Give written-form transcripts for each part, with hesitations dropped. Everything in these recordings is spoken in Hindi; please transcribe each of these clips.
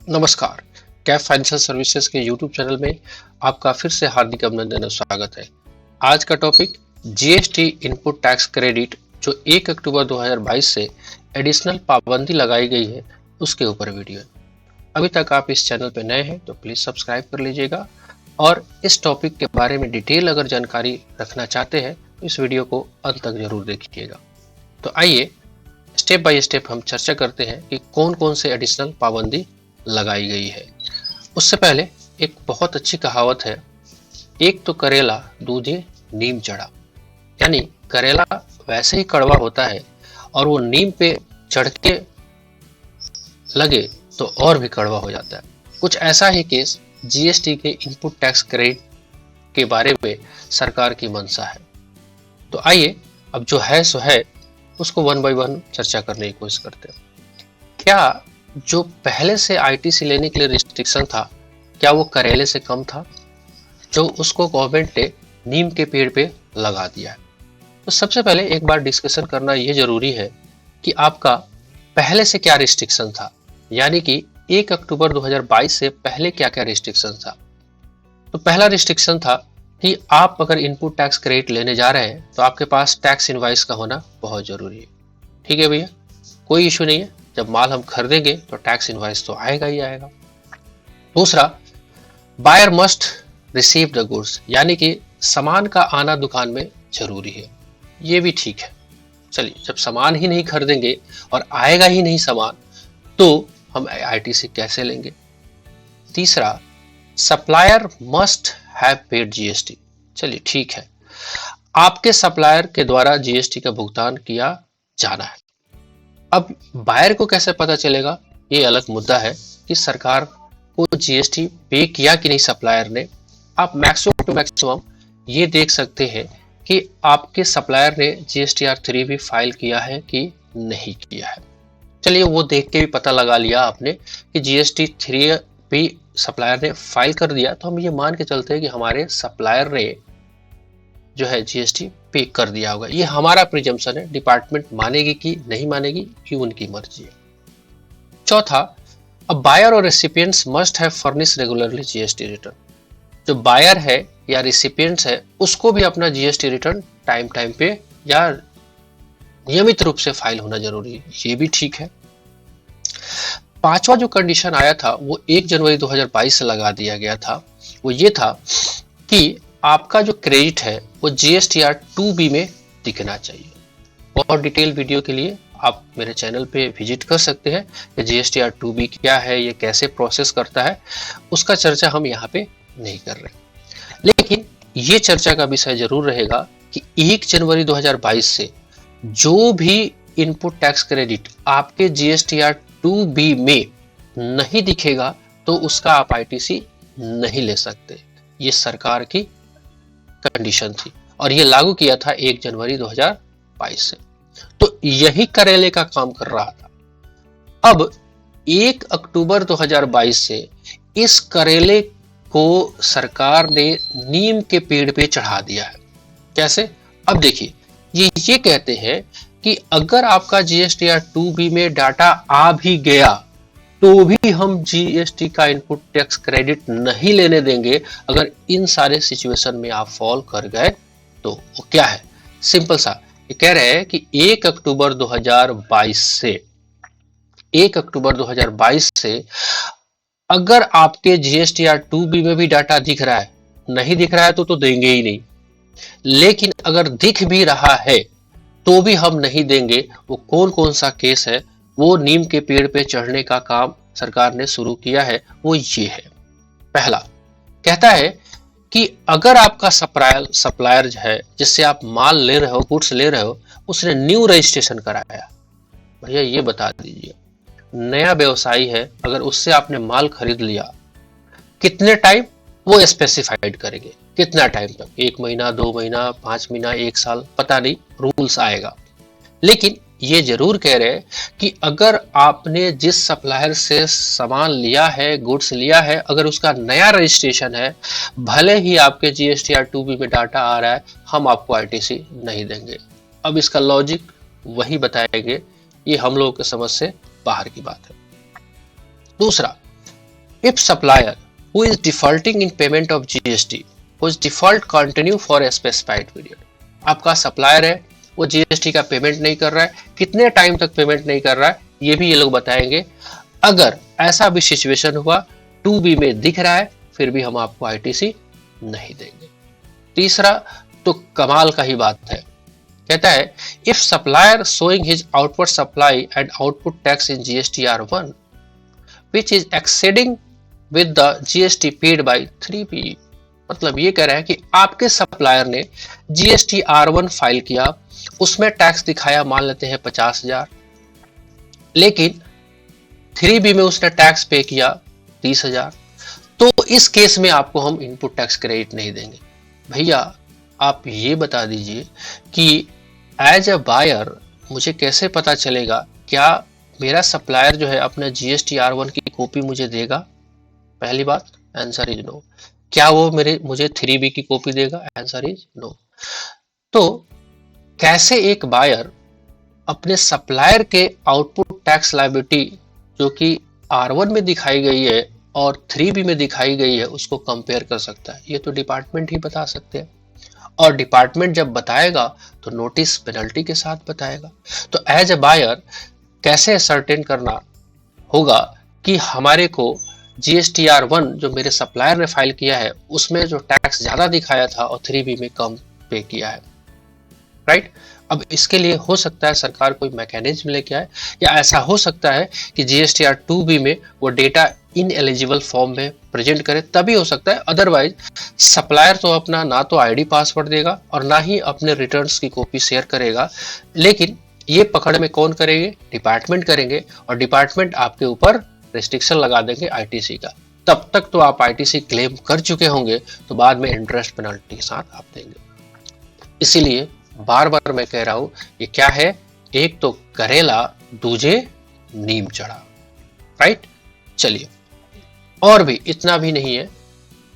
नमस्कार। कैफ फाइनेंशियल सर्विसेज के यूट्यूब चैनल में आपका फिर से हार्दिक अभिनंदन और स्वागत है। आज का topic GST input tax credit जो 1 अक्टूबर 2022 से एडिशनल पाबंदी लगाई गई है उसके ऊपर वीडियो है। अभी तक आप इस चैनल पर नए हैं तो प्लीज सब्सक्राइब कर लीजिएगा और इस टॉपिक के बारे में डिटेल अगर जानकारी रखना चाहते हैं तो इस वीडियो को अंत तक जरूर देखिएगा। तो आइए स्टेप बाय स्टेप हम चर्चा करते हैं कि कौन कौन से एडिशनल पाबंदी लगाई गई है। उससे पहले एक बहुत अच्छी कहावत है, एक तो करेला दूधे नीम चढ़ा। यानी करेला वैसे ही कड़वा होता है और वो नीम पे चढ़ के लगे तो और भी कड़वा हो जाता है। कुछ ऐसा ही केस जीएसटी के इनपुट टैक्स क्रेडिट के बारे में सरकार की मंशा है। तो आइए अब जो है सो है उसको वन बाय वन चर्चा करने की कोशिश करते हैं। क्या जो पहले से आईटीसी लेने के लिए रिस्ट्रिक्शन था, क्या वो करेले से कम था जो उसको गवर्नमेंट ने नीम के पेड़ पे लगा दिया है? तो सबसे पहले एक बार डिस्कशन करना ये जरूरी है कि आपका पहले से क्या रिस्ट्रिक्शन था, यानी कि 1 अक्टूबर 2022 से पहले क्या क्या रिस्ट्रिक्शन था। तो पहला रिस्ट्रिक्शन था कि आप अगर इनपुट टैक्स क्रेडिट लेने जा रहे हैं तो आपके पास टैक्स इनवॉइस का होना बहुत जरूरी है। ठीक है भैया, कोई इशू नहीं है, जब माल हम खरीदेंगे तो टैक्स इनवॉइस तो आएगा ही आएगा। दूसरा, buyer must receive the goods, यानी कि सामान का आना दुकान में जरूरी है। ये भी ठीक है। चलिए, जब सामान ही नहीं खरीदेंगे और आएगा ही नहीं सामान तो हम आईटीसी कैसे लेंगे। तीसरा, supplier must have paid GST. चलिए ठीक है, आपके सप्लायर के द्वारा जीएसटी का भुगतान किया जाना है। अब बायर को कैसे पता चलेगा, ये अलग मुद्दा है कि सरकार को जीएसटी पे किया कि नहीं सप्लायर ने। आप मैक्सिमम टू मैक्सिमम ये देख सकते हैं कि आपके सप्लायर ने जीएसटीआर 3 भी फाइल किया है कि नहीं किया है। चलिए वो देख के भी पता लगा लिया आपने कि जीएसटी 3 भी सप्लायर ने फाइल कर दिया, तो हम ये मान के चलते हैं कि हमारे सप्लायर ने जो है जीएसटी पे कर दिया होगा। ये हमारा प्रिजम्पशन है, डिपार्टमेंट मानेगी कि नहीं मानेगी कि उनकी मर्जी है। चौथा, अब बायर और recipients must have furnish regularly GST return. जो बायर है या रेसिपिएंट्स है उसको भी अपना जीएसटी रिटर्न टाइम पे या नियमित रूप से फाइल होना जरूरी है। ये भी ठीक है। पांचवा जो कंडीशन आया था वो 1 जनवरी 2022 से लगा दिया गया था, वो ये था कि आपका जो क्रेडिट है वो जीएसटीआर 2B में दिखना चाहिए। और डिटेल वीडियो के लिए आप मेरे चैनल पे विजिट कर सकते हैं कि जीएसटीआर 2B क्या है, ये कैसे प्रोसेस करता है, उसका चर्चा हम यहाँ पे नहीं कर रहे। लेकिन ये चर्चा का विषय जरूर रहेगा कि 1 जनवरी 2022 से जो भी इनपुट टैक्स क्रेडिट आपके जीएसटीआर 2B में नहीं दिखेगा तो उसका आप आईटीसी नहीं ले सकते। ये सरकार की कंडीशन थी और ये लागू किया था 1 जनवरी 2022 से। तो यही करेले का काम कर रहा था। अब 1 अक्टूबर 2022 से इस करेले को सरकार ने नीम के पेड़ पे चढ़ा दिया है। कैसे? अब देखिए, ये कहते हैं कि अगर आपका जीएसटीआर 2B में डाटा आ भी गया तो भी हम जीएसटी का इनपुट टैक्स क्रेडिट नहीं लेने देंगे अगर इन सारे सिचुएशन में आप फॉल कर गए तो। वो क्या है? सिंपल सा, ये कह रहे हैं कि 1 अक्टूबर 2022 से अगर आपके जीएसटीआर 2B में भी डाटा दिख रहा है, नहीं दिख रहा है तो देंगे ही नहीं, लेकिन अगर दिख भी रहा है तो भी हम नहीं देंगे। वो कौन कौन सा केस है, वो नीम के पेड़ पे चढ़ने का काम सरकार ने शुरू किया है, वो ये है। पहला कहता है कि अगर आपका सप्लायर है जिससे आप माल ले रहे हो, गुड्स ले रहे हो, उसने न्यू रजिस्ट्रेशन कराया, भैया ये बता दीजिए, नया व्यवसायी है, अगर उससे आपने माल खरीद लिया, कितने टाइम वो स्पेसिफाइड करेंगे, कितना टाइम तक, 1 महीना, 2 महीना, 5 महीना, 1 साल, पता नहीं, रूल्स आएगा। लेकिन ये जरूर कह रहे हैं कि अगर आपने जिस सप्लायर से सामान लिया है, गुड्स लिया है, अगर उसका नया रजिस्ट्रेशन है, भले ही आपके जीएसटीआर 2B में डाटा आ रहा है, हम आपको आईटीसी नहीं देंगे। अब इसका लॉजिक वही बताएंगे, ये हम लोगों के समझ से बाहर की बात है। दूसरा, If supplier who is defaulting in payment of GST whose default continue for a specified period, आपका सप्लायर है वो जीएसटी का पेमेंट नहीं कर रहा है, कितने टाइम तक पेमेंट नहीं कर रहा है ये भी ये लोग बताएंगे। अगर ऐसा भी सिचुएशन हुआ 2B में दिख रहा है फिर भी हम आपको आईटीसी नहीं देंगे। तीसरा तो कमाल का ही बात है, कहता है if supplier showing his output supply and output tax in GSTR1 which is exceeding with the GST paid by 3B, मतलब ये कह रहा है कि आपके सप्लायर ने GSTR1 फाइल किया, उसमें टैक्स दिखाया मान लेते हैं 50,000, लेकिन 3B में उसने टैक्स पे किया 30,000, तो इस केस में आपको हम इनपुट टैक्स क्रेडिट नहीं देंगे। भैया आप ये बता दीजिए कि एज अ बायर मुझे कैसे पता चलेगा क्या मेरा सप्लायर जो है अपना GSTR1 की कॉपी मुझे देगा? पहली बात आंसर इज नो। क्या वो मुझे 3B की कॉपी देगा? Answer is no. तो कैसे एक बायर अपने सप्लायर के आउटपुट टैक्स लायबिलिटी जो कि R1 में दिखाई गई है और 3B में दिखाई गई है उसको कंपेयर कर सकता है? ये तो डिपार्टमेंट ही बता सकते हैं, और डिपार्टमेंट जब बताएगा तो नोटिस पेनल्टी के साथ बताएगा। तो एज अ बायर कैसे सर्टेन करना होगा कि हमारे को GSTR1 जो मेरे सप्लायर ने फाइल किया है उसमें जो टैक्स ज्यादा दिखाया था और 3B में कम पे किया है, राइट? अब इसके लिए हो सकता है सरकार कोई मैकेनिज्म लेके आए, या ऐसा हो सकता है कि GSTR2B में वो डेटा इन एलिजिबल फॉर्म में प्रेजेंट करे, तभी हो सकता है। अदरवाइज सप्लायर तो अपना ना तो आईडी पासवर्ड देगा और ना ही अपने रिटर्न्स की कॉपी शेयर करेगा, लेकिन ये पकड़ में कौन करेंगे? डिपार्टमेंट करेंगे, और डिपार्टमेंट आपके ऊपर रेस्ट्रिक्शन लगा देंगे आईटीसी का। तब तक तो आप आईटीसी क्लेम कर चुके होंगे, तो बाद में इंटरेस्ट पेनल्टी के साथ आप देंगे। इसीलिए बार बार मैं कह रहा हूं ये क्या है, एक तो करेला दूजे नीम चढ़ा, राइट? चलिए, और भी इतना भी नहीं है।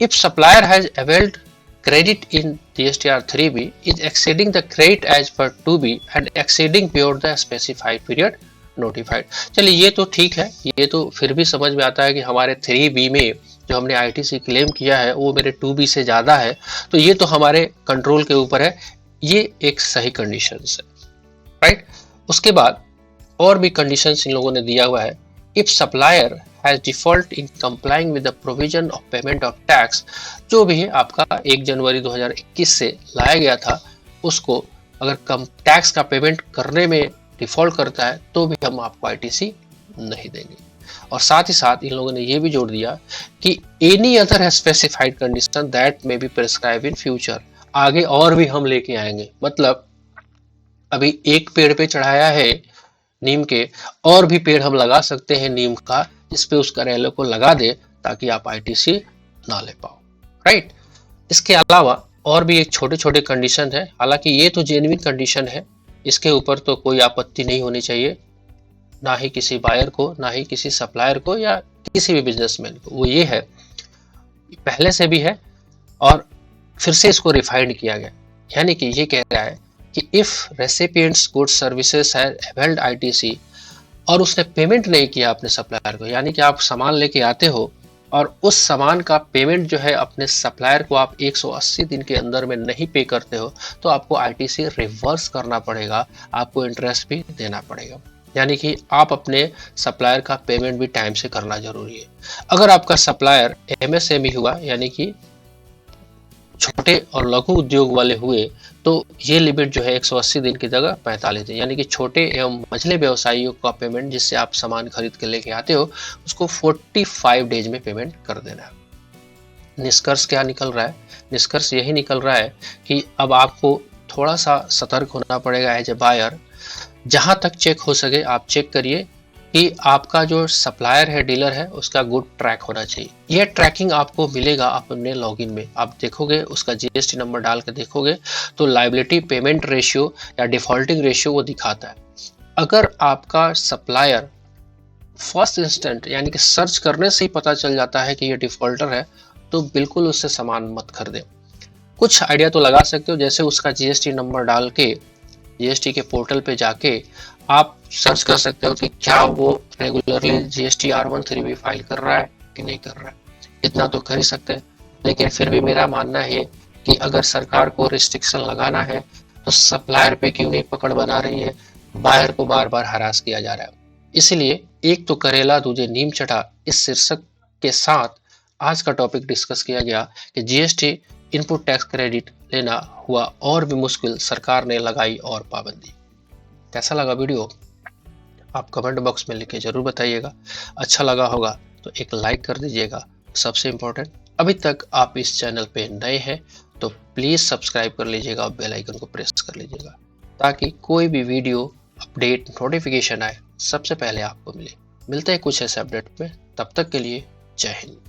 If supplier has availed credit in GSTR3B is exceeding the credit as per 2B and exceeding beyond the specified period notified। चलिए ये तो ठीक है, ये तो फिर भी समझ में आता है कि हमारे 3B में जो हमने आईटीसी क्लेम किया है वो मेरे 2B से ज़्यादा है, तो ये तो हमारे कंट्रोल के ऊपर है, ये एक सही कंडीशन है, राइट? उसके बाद और भी कंडीशंस इन लोगों ने दिया हुआ है। If supplier has default in complying with the provision of payment of tax, जो भी है आपका 1 जनवरी 2021 से लाया गया था, उसको अगर कम टैक्स का पेमेंट करने में डिफॉल्ट करता है तो भी हम आपको आईटीसी नहीं देंगे। और साथ ही साथ इन लोगों ने ये भी जोड़ दिया कि any other specified condition that may be prescribe in future, आगे और भी हम लेके आएंगे। मतलब अभी एक पेड़ पे चढ़ाया है नीम के, और भी पेड़ हम लगा सकते हैं नीम का, जिस पे उस करेले को लगा दे ताकि आप आईटीसी ना ले पाओ, राइट? इसके अलावा और भी एक छोटे छोटे कंडीशन है, हालांकि ये तो जेन्युइन कंडीशन है, इसके ऊपर तो कोई आपत्ति नहीं होनी चाहिए, ना ही किसी बायर को, ना ही किसी सप्लायर को, या किसी भी बिजनेसमैन को। वो ये है, पहले से भी है और फिर से इसको रिफाइंड किया गया, यानी कि ये कह रहा है कि if recipients goods services have availed ITC और उसने पेमेंट नहीं किया अपने सप्लायर को, यानी कि आप सामान लेके आते हो और उस सामान का पेमेंट जो है अपने सप्लायर को आप 180 दिन के अंदर में नहीं पे करते हो, तो आपको आईटीसी रिवर्स करना पड़ेगा, आपको इंटरेस्ट भी देना पड़ेगा। यानी कि आप अपने सप्लायर का पेमेंट भी टाइम से करना जरूरी है। अगर आपका सप्लायर एमएसएमई हुआ, यानी कि छोटे और लघु उद्योग वाले हुए, तो ये लिमिट जो है 180 दिन की जगह 45 दिन, यानी कि छोटे एवं मझले व्यवसायियों का पेमेंट जिससे आप सामान खरीद के लेके आते हो उसको 45 डेज में पेमेंट कर देना है। निष्कर्ष क्या निकल रहा है? निष्कर्ष यही निकल रहा है कि अब आपको थोड़ा सा सतर्क होना पड़ेगा एज ए बायर। जहां तक चेक हो सके आप चेक करिए कि आपका जो सप्लायर है, डीलर है, उसका गुड ट्रैक होना चाहिए। यह ट्रैकिंग आपको मिलेगा अपने लॉगिन में, आप देखोगे उसका जीएसटी नंबर डाल के देखोगे तो लायबिलिटी पेमेंट रेशियो या डिफॉल्टिंग रेशियो वो दिखाता है। अगर आपका सप्लायर फर्स्ट इंस्टेंट यानी कि सर्च करने से ही पता चल जाता है कि ये डिफॉल्टर है, तो बिल्कुल उससे सामान मत खरीदें। कुछ आइडिया तो लगा सकते हो, जैसे उसका जीएसटी नंबर डाल के जीएसटी के पोर्टल पे जाके आप सर्च कर सकते हो कि क्या वो रेगुलरली GSTR1 3B फाइल कर रहा है, कि नहीं कर रहा है। इतना तो कर ही सकते हैं, लेकिन फिर भी मेरा मानना है कि अगर सरकार को रिस्ट्रिक्शन लगाना है तो सप्लायर पे क्यों नहीं पकड़ बना रही है, बायर को बार बार हरास किया जा रहा है। इसलिए एक तो करेला दूजे नीम चढ़ा इस शीर्षक के साथ आज का टॉपिक डिस्कस किया गया कि जीएसटी इनपुट टैक्स क्रेडिट लेना हुआ और भी मुश्किल, सरकार ने लगाई और पाबंदी। कैसा लगा वीडियो आप कमेंट बॉक्स में लिख के जरूर बताइएगा। अच्छा लगा होगा तो एक लाइक कर दीजिएगा। सबसे इम्पोर्टेंट, अभी तक आप इस चैनल पे नए हैं तो प्लीज सब्सक्राइब कर लीजिएगा और बेल आइकन को प्रेस कर लीजिएगा ताकि कोई भी वीडियो अपडेट नोटिफिकेशन आए सबसे पहले आपको मिले। मिलते हैं कुछ ऐसे अपडेट में, तब तक के लिए जय हिंद।